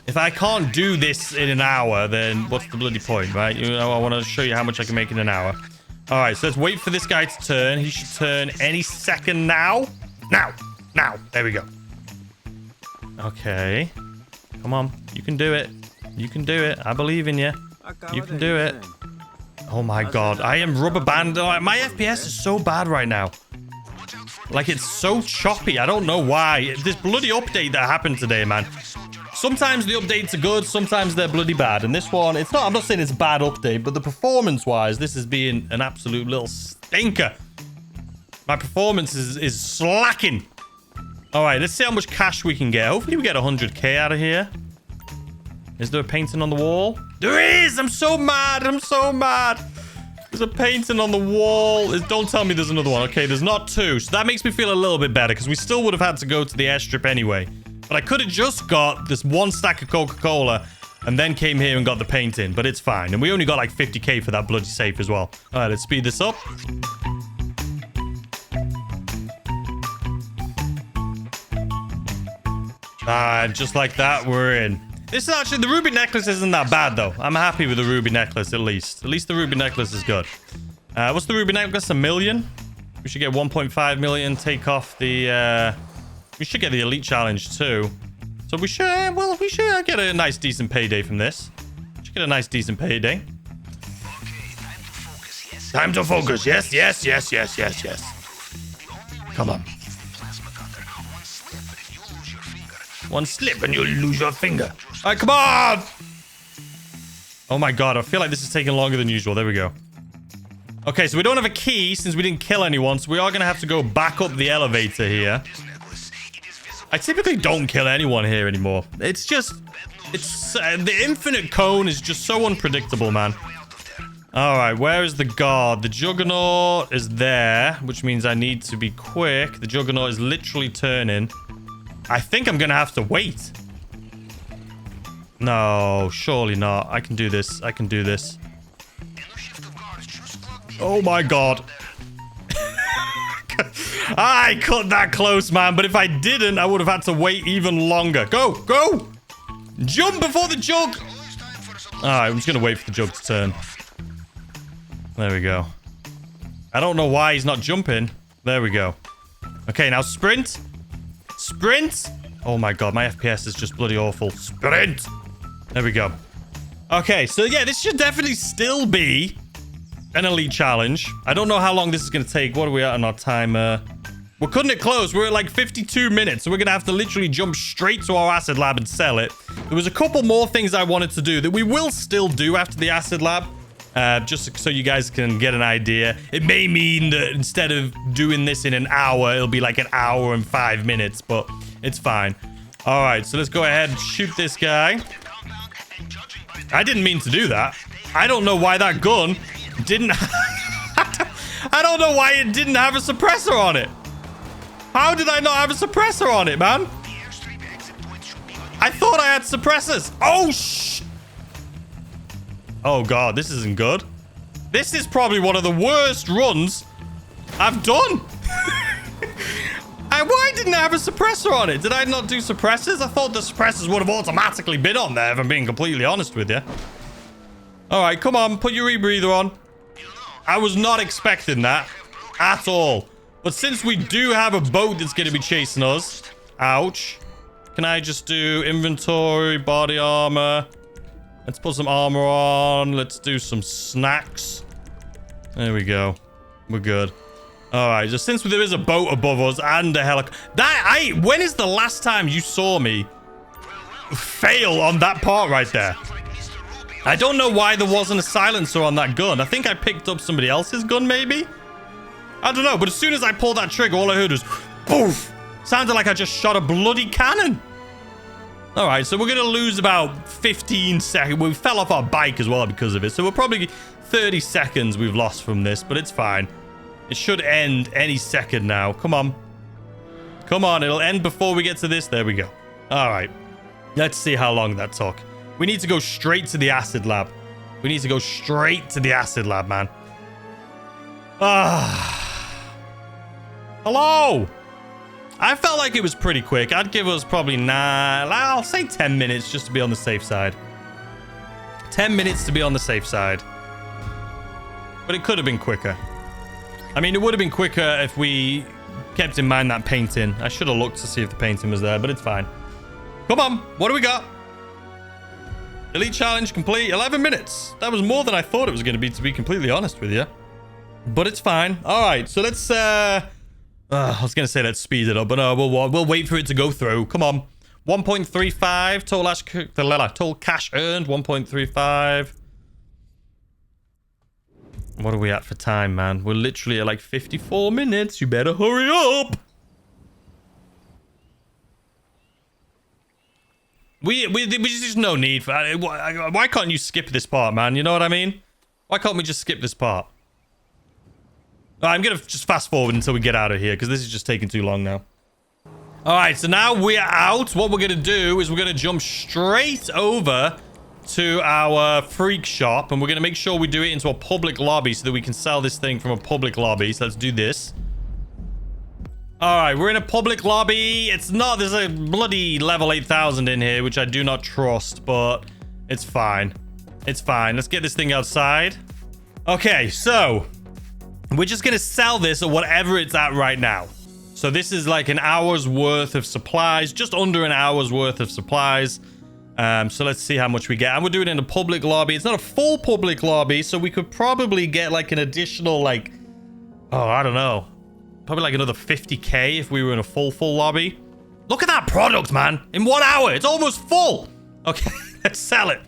[SPEAKER 1] If I can't do this in an hour, then what's the bloody point, right? You know, I want to show you how much I can make in an hour. All right, so let's wait for this guy to turn. He should turn any second now. Now. There we go. Okay. Come on. You can do it. You can do it. I believe in you. You can do it. Oh my God. I am rubber banded. My FPS is so bad right now. Like, it's so choppy. I don't know why. This bloody update that happened today, man. Sometimes the updates are good. Sometimes they're bloody bad. And this one, it's not... I'm not saying it's a bad update, but the performance-wise, this is being an absolute little stinker. My performance is slacking. All right, let's see how much cash we can get. Hopefully we get 100k out of here. Is there a painting on the wall? There is! I'm so mad. I'm so mad. There's a painting on the wall. Don't tell me there's another one. Okay, there's not two. So that makes me feel a little bit better because we still would have had to go to the airstrip anyway. But I could have just got this one stack of Coca-Cola and then came here and got the painting. But it's fine. And we only got like 50k for that bloody safe as well. All right, let's speed this up. Just like that, we're in. This is actually, the ruby necklace isn't that bad, though. I'm happy with the ruby necklace, at least. At least the ruby necklace is good. What's the ruby necklace? 1 million? We should get 1.5 million. Take off the... we should get the elite challenge, too. So we should... Well, we should get a nice, decent payday from this. Should get a nice, decent payday. Time to focus. Yes, yes, yes, yes, yes, yes. Come on. One slip and you'll lose your finger. All right, come on. Oh my God, I feel like this is taking longer than usual. There we go. Okay, so we don't have a key since we didn't kill anyone, so we are going to have to go back up the elevator here. I typically don't kill anyone here anymore. It's just... It's... the infinite cone is just so unpredictable, man. All right, where is the guard? The Juggernaut is there, which means I need to be quick. The Juggernaut is literally turning. I think I'm gonna have to wait. No, surely not. I can do this. I can do this. Oh my God. I cut that close, man. But if I didn't, I would have had to wait even longer. Go, go. Jump before the jug. All right, I'm just gonna wait for the jug to turn. There we go. I don't know why he's not jumping. There we go. Okay, now sprint. Sprint! Oh my God, my FPS is just bloody awful. Sprint! There we go. Okay, so yeah, this should definitely still be an elite challenge. I don't know how long this is going to take. What are we at on our timer? We're cutting it close. We're at like 52 minutes, so we're going to have to literally jump straight to our acid lab and sell it. There was a couple more things I wanted to do that we will still do after the acid lab. Just so you guys can get an idea. It may mean that instead of doing this in an hour, it'll be like an hour and 5 minutes, but it's fine. All right, so let's go ahead and shoot this guy. I didn't mean to do that. I don't know why that gun didn't... I don't know why it didn't have a suppressor on it. How did I not have a suppressor on it, man? I thought I had suppressors. Oh, shh. Oh, God, this isn't good. This is probably one of the worst runs I've done. Why didn't I have a suppressor on it? Did I not do suppressors? I thought the suppressors would have automatically been on there, if I'm being completely honest with you. All right, come on, put your rebreather on. I was not expecting that at all. But since we do have a boat that's going to be chasing us... Ouch. Can I just do inventory, body armor... Let's put some armor on. Let's do some snacks. There we go. We're good. All right. So since there is a boat above us and a helicopter... When is the last time you saw me fail on that part right there? I don't know why there wasn't a silencer on that gun. I think I picked up somebody else's gun, maybe? I don't know. But as soon as I pulled that trigger, all I heard was... Poof! Sounded like I just shot a bloody cannon. All right, so we're going to lose about 15 seconds. We fell off our bike as well because of it. So we're probably 30 seconds we've lost from this, but it's fine. It should end any second now. Come on. Come on, it'll end before we get to this. There we go. All right. Let's see how long that took. We need to go straight to the acid lab. We need to go straight to the acid lab, man. Hello. I felt like it was pretty quick. I'd give us probably I'll say 10 minutes just to be on the safe side. 10 minutes to be on the safe side. But it could have been quicker. I mean, it would have been quicker if we kept in mind that painting. I should have looked to see if the painting was there, but it's fine. Come on. What do we got? Elite challenge complete. 11 minutes. That was more than I thought it was going to be completely honest with you. But it's fine. All right. So let's... I was going to say let's speed it up, but no, we'll wait for it to go through. Come on. 1.35 total cash earned. 1.35. What are we at for time, man? We're literally at like 54 minutes. You better hurry up. There's just no need for that. Why can't you skip this part, man? You know what I mean? Why can't we just skip this part? I'm going to just fast forward until we get out of here because this is just taking too long now. All right, so now we're out. What we're going to do is we're going to jump straight over to our freak shop and we're going to make sure we do it into a public lobby so that we can sell this thing from a public lobby. So let's do this. All right, we're in a public lobby. It's not, there's a bloody level 8,000 in here, which I do not trust, but it's fine. It's fine. Let's get this thing outside. Okay, so... we're just going to sell this at whatever it's at right now. So this is like an hour's worth of supplies, just under an hour's worth of supplies. So let's see how much we get. And we're doing it in a public lobby. It's not a full public lobby, so we could probably get like an additional like, oh, I don't know. Probably like another 50k if we were in a full lobby. Look at that product, man. In 1 hour, it's almost full. Okay, let's sell it.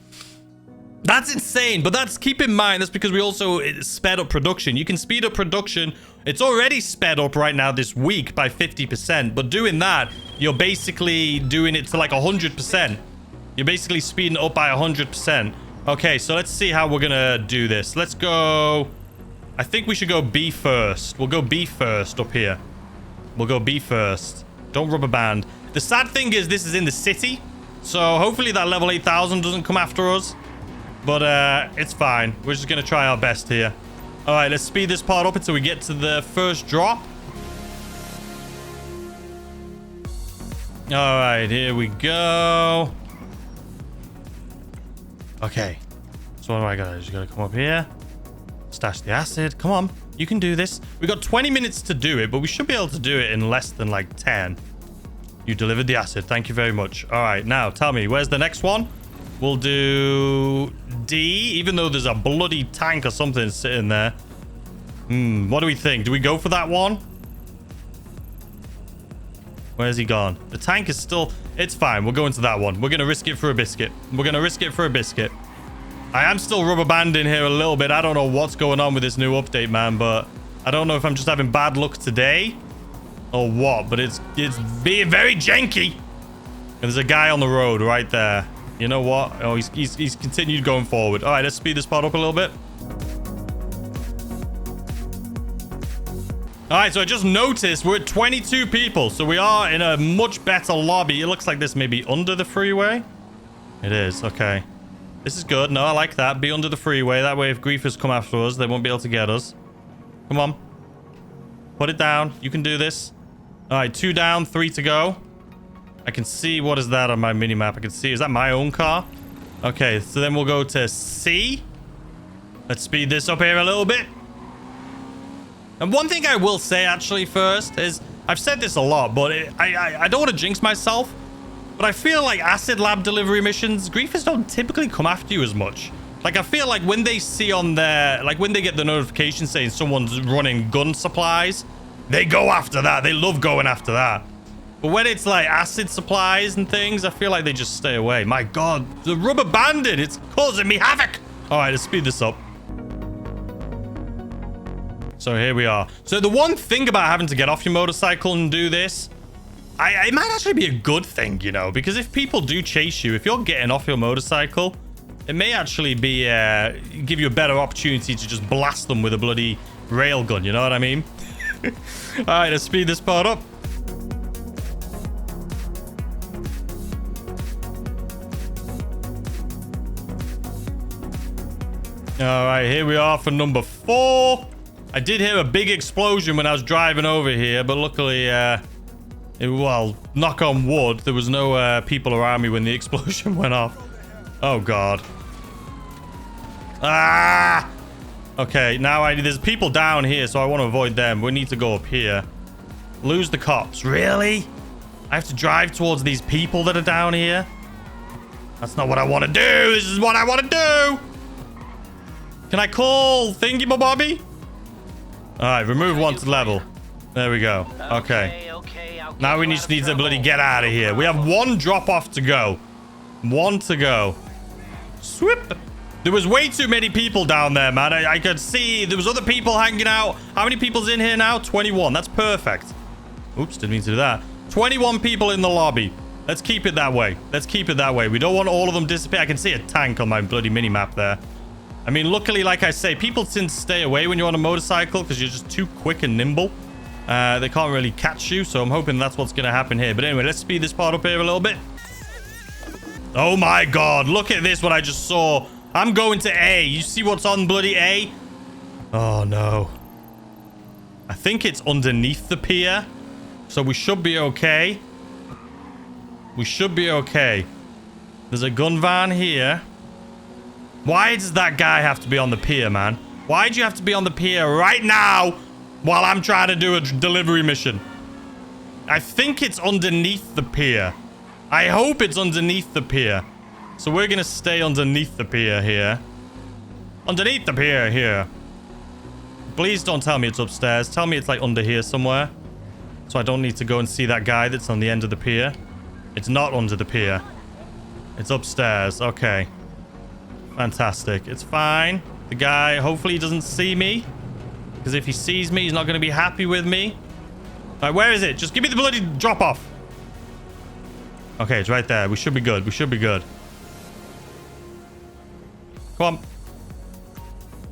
[SPEAKER 1] That's insane, but that's, keep in mind, that's because we also sped up production. You can speed up production. It's already sped up right now this week by 50%, but doing that, you're basically doing it to like 100%. You're basically speeding up by 100%. Okay, so let's see how we're gonna do this. Let's go... I think we should go B first. We'll go B first up here. We'll go B first. Don't rubber band. The sad thing is this is in the city, so hopefully that level 8,000 doesn't come after us. But it's fine. We're just going to try our best here. All right, let's speed this part up until we get to the first drop. All right, here we go. Okay. So what do I got? I just got to come up here. Stash the acid. Come on. You can do this. We got 20 minutes to do it, but we should be able to do it in less than like 10. You delivered the acid. Thank you very much. All right, now tell me, where's the next one? We'll do D, even though there's a bloody tank or something sitting there. What do we think? Do we go for that one? Where's he gone? The tank is still... it's fine. We'll go into that one. We're going to risk it for a biscuit. We're going to risk it for a biscuit. I am still rubber banding here a little bit. I don't know what's going on with this new update, man, but I don't know if I'm just having bad luck today or what, but it's being very janky. And there's a guy on the road right there. You know what? Oh, he's continued going forward. All right, let's speed this part up a little bit. All right, so I just noticed we're at 22 people, so we are in a much better lobby. It looks like this may be under the freeway. It is. Okay. This is good. No, I like that. Be under the freeway. That way, if griefers come after us, they won't be able to get us. Come on. Put it down. You can do this. All right, 2 down, 3 to go. I can see, what is that on my mini-map? I can see, is that my own car? Okay, so then we'll go to C. Let's speed this up here a little bit. And one thing I will say, actually, first, is... I've said this a lot, but I don't want to jinx myself. But I feel like acid lab delivery missions, griefers don't typically come after you as much. Like, I feel like when they see on their... like, when they get the notification saying someone's running gun supplies, they go after that. They love going after that. But when it's like acid supplies and things, I feel like they just stay away. My God, the rubber banded, it's causing me havoc. All right, let's speed this up. So here we are. So the one thing about having to get off your motorcycle and do this, it might actually be a good thing, you know, because if people do chase you, if you're getting off your motorcycle, it may actually be give you a better opportunity to just blast them with a bloody railgun. You know what I mean? All right, let's speed this part up. All right, here we are for number 4. I did hear a big explosion when I was driving over here, but luckily, well, knock on wood, there was no people around me when the explosion went off. Oh, God. Ah! Okay, now there's people down here, so I want to avoid them. We need to go up here. Lose the cops. Really? I have to drive towards these people that are down here? That's not what I want to do. This is what I want to do. Can I call Thingy Bobby? All right, remove wanted level. There we go. Okay. Now we just need to bloody get out of here. We have one drop off to go. One to go. Swoop. There was way too many people down there, man. I could see there was other people hanging out. How many people's in here now? 21. That's perfect. Oops, didn't mean to do that. 21 people in the lobby. Let's keep it that way. Let's keep it that way. We don't want all of them disappear. I can see a tank on my bloody mini-map there. I mean, luckily, like I say, people tend to stay away when you're on a motorcycle because you're just too quick and nimble. They can't really catch you, so I'm hoping that's what's going to happen here. But anyway, let's speed this part up here a little bit. Oh my God, look at this, what I just saw. I'm going to A. You see what's on bloody A? Oh, no. I think it's underneath the pier, so we should be okay. We should be okay. There's a gun van here. Why does that guy have to be on the pier, man? Why do you have to be on the pier right now while I'm trying to do a delivery mission? I think it's underneath the pier. I hope it's underneath the pier. So we're going to stay underneath the pier here. Underneath the pier here. Please don't tell me it's upstairs. Tell me it's like under here somewhere. So I don't need to go and see that guy that's on the end of the pier. It's not under the pier. It's upstairs. Okay. Fantastic. It's fine. The guy, hopefully he doesn't see me. Because if he sees me, he's not going to be happy with me. All right, where is it? Just give me the bloody drop off. Okay, it's right there. We should be good. We should be good. Come on.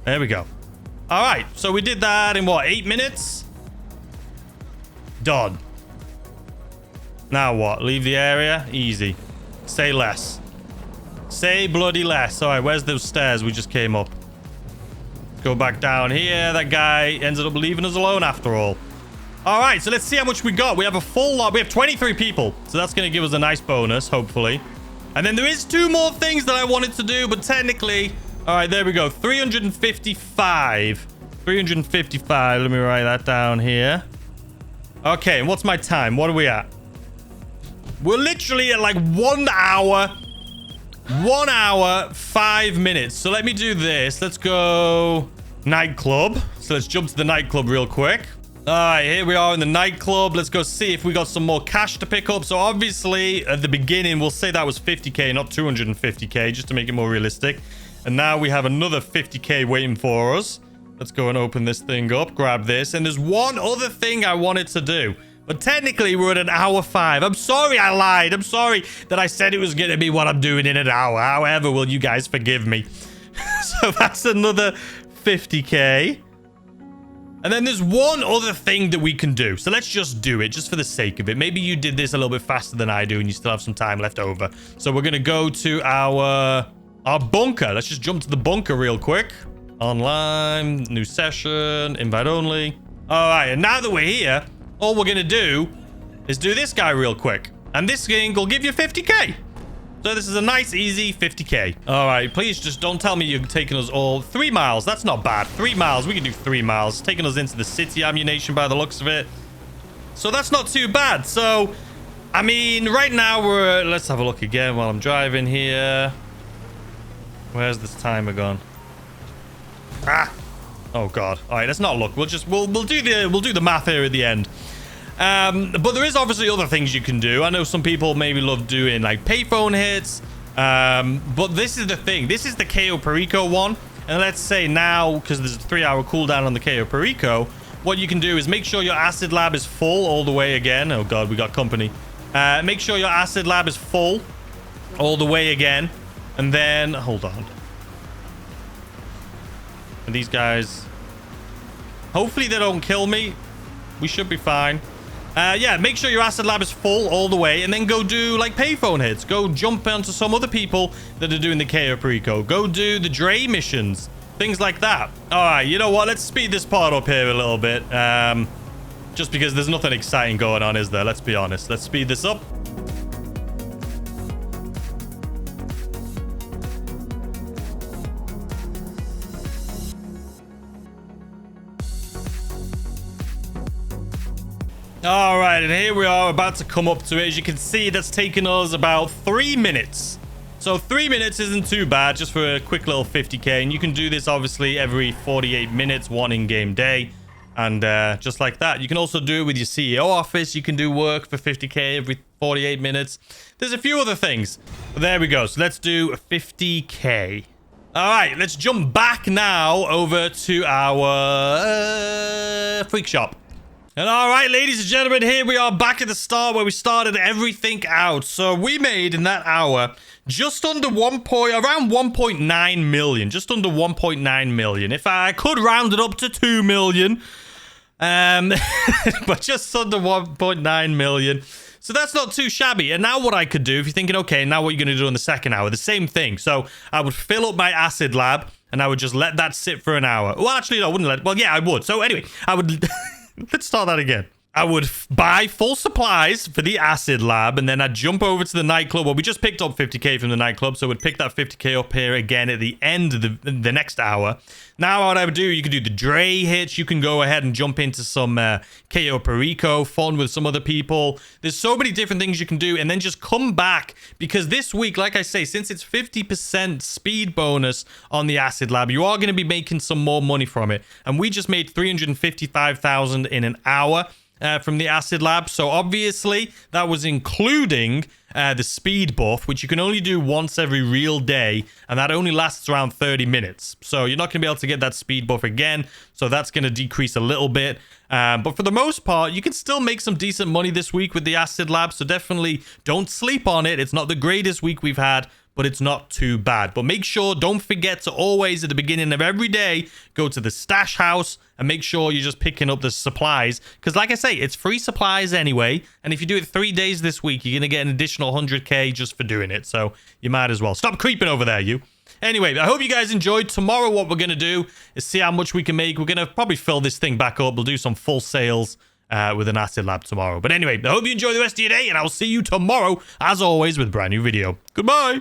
[SPEAKER 1] There we go. All right. So we did that in what? 8 minutes? Done. Now what? Leave the area? Easy. Say less. Say bloody less. All right. Where's those stairs we just came up? Go back down here. That guy ended up leaving us alone after all. All right. So let's see how much we got. We have a full lot. We have 23 people. So that's going to give us a nice bonus, hopefully. And then there is 2 more things that I wanted to do, but technically... All right, there we go. 355. 355. Let me write that down here. Okay, and what's my time? What are we at? We're literally at like 1 hour. 1 hour, 5 minutes. So let me do this. Let's go nightclub. So let's jump to the nightclub real quick. All right, here we are in the nightclub. Let's go see if we got some more cash to pick up. So obviously, at the beginning, we'll say that was 50k, not 250k, just to make it more realistic. And now we have another 50k waiting for us. Let's go and open this thing up, grab this. And there's one other thing I wanted to do. But technically, we're at an hour 5. I'm sorry I lied. I'm sorry that I said it was going to be what I'm doing in an hour. However, will you guys forgive me? So that's another 50k. And then there's one other thing that we can do. So let's just do it, just for the sake of it. Maybe you did this a little bit faster than I do, and you still have some time left over. So we're going to go to our bunker. Let's just jump to the bunker real quick. Online, new session, invite only. All right, and now that we're here, all we're going to do is do this guy real quick. And this thing will give you 50k. So this is a nice, easy 50k. All right, please just don't tell me you're taking us all 3 miles. That's not bad. 3 miles. We can do 3 miles. It's taking us into the city ammunition by the looks of it. So that's not too bad. So, I mean, right now we're... Let's have a look again while I'm driving here. Where's this timer gone? Ah. Oh, God. All right, let's not look. We'll do the math here at the end. But there is obviously other things you can do. I know some people maybe love doing like payphone hits. But this is the thing. This is the Cayo Perico one. And let's say now, because there's a 3-hour cooldown on the Cayo Perico, what you can do is make sure your acid lab is full all the way again. Oh, God, we got company. Make sure your acid lab is full all the way again. And then, hold on. And these guys, hopefully they don't kill me. We should be fine. Yeah, make sure your acid lab is full all the way, and then go do like payphone hits. Go jump onto some other people that are doing the Cayo Perico. Go do the Dre missions. things like that. All right, you know what? Let's speed this part up here a little bit. Just because there's nothing exciting going on, is there? Let's be honest. Let's speed this up. All right, and here we are about to come up to it. As you can see, that's taken us about 3 minutes. So 3 minutes isn't too bad, just for a quick little 50k. And you can do this, obviously, every 48 minutes, one in-game day. And just like that. You can also do it with your CEO office. You can do work for 50k every 48 minutes. There's a few other things. But there we go. So let's do 50k. All right, let's jump back now over to our freak shop. And all right, ladies and gentlemen, here we are back at the start where we started everything out. So we made in that hour just under around 1.9 million, just under 1.9 million. If I could round it up to 2 million, but just under 1.9 million. So that's not too shabby. And now what I could do, if you're thinking, okay, now what are you going to do in the second hour? The same thing. So I would fill up my acid lab and I would just let that sit for an hour. Well, actually, no, I wouldn't let. Well, yeah, I would. So anyway, I would. Let's start that again. I would buy full supplies for the acid lab, and then I'd jump over to the nightclub. Well, we just picked up 50k from the nightclub, so we'd pick that 50k up here again at the end of the next hour. Now, what I would do, you could do the Dre hits. You can go ahead and jump into some Cayo Perico, fun with some other people. There's so many different things you can do, and then just come back, because this week, like I say, since it's 50% speed bonus on the acid lab, you are going to be making some more money from it. And we just made 355,000 in an hour. From the acid lab. So obviously that was including the speed buff, which you can only do once every real day, and that only lasts around 30 minutes. So you're not going to be able to get that speed buff again, so that's going to decrease a little bit. But for the most part, you can still make some decent money this week with the acid lab, so definitely don't sleep on it. It's not the greatest week we've had, but it's not too bad. But make sure, don't forget to always, at the beginning of every day, go to the stash house and make sure you're just picking up the supplies. Because like I say, it's free supplies anyway. And if you do it 3 days this week, you're going to get an additional 100k just for doing it. So you might as well. Stop creeping over there, you. Anyway, I hope you guys enjoyed. Tomorrow, what we're going to do is see how much we can make. We're going to probably fill this thing back up. We'll do some full sales with an acid lab tomorrow. But anyway, I hope you enjoy the rest of your day, and I'll see you tomorrow, as always, with a brand new video. Goodbye.